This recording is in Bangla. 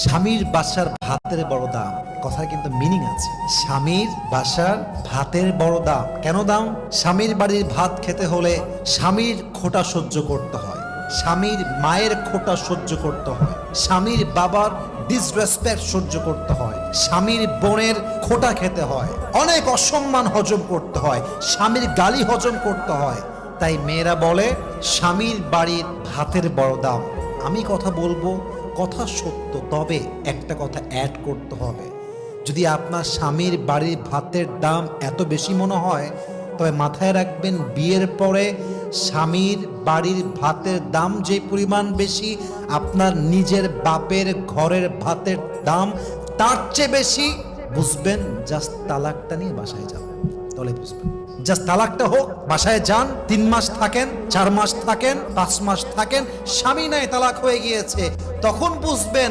স্বামীর বাসার ভাতের বড় দাম, কথার কিন্তু মিনিং আছে। স্বামীর বাসার ভাতের বড় দাম। কেন দাম? স্বামীর বাড়ির ভাত খেতে হলে স্বামীর খোঁটা সহ্য করতে হয়, স্বামীর মায়ের খোঁটা সহ্য করতে হয়, স্বামীর বাবার ডিসরেসপেক্ট সহ্য করতে হয়, স্বামীর বোনের খোঁটা খেতে হয়, অনেক অসম্মান হজম করতে হয়, স্বামীর গালি হজম করতে হয়। তাই মেয়েরা বলে স্বামীর বাড়ির ভাতের বড় দাম। আমি কথা বলবো, কথা সত্য, তবে একটা কথা অ্যাড করতে হবে। যদি আপনার স্বামীর বাড়ির ভাতের দাম এত বেশি মনে হয়, তবে মাথায় রাখবেন বিয়ের পরে স্বামীর বাড়ির ভাতের দাম যে পরিমাণ বেশি, আপনার নিজের বাপের ঘরের ভাতের দাম তার চেয়ে বেশি। বুঝবেন, জাস্ট তালাকটা নিয়ে বাসায় যাবেন, তাহলে বুঝবেন। জাস্ট তালাকটা হোক, বাসায় যান, 3 মাস থাকেন, 4 মাস থাকেন, 5 মাস থাকেন, স্বামী নাই তালাক হয়ে গিয়েছে, তখন বুঝবেন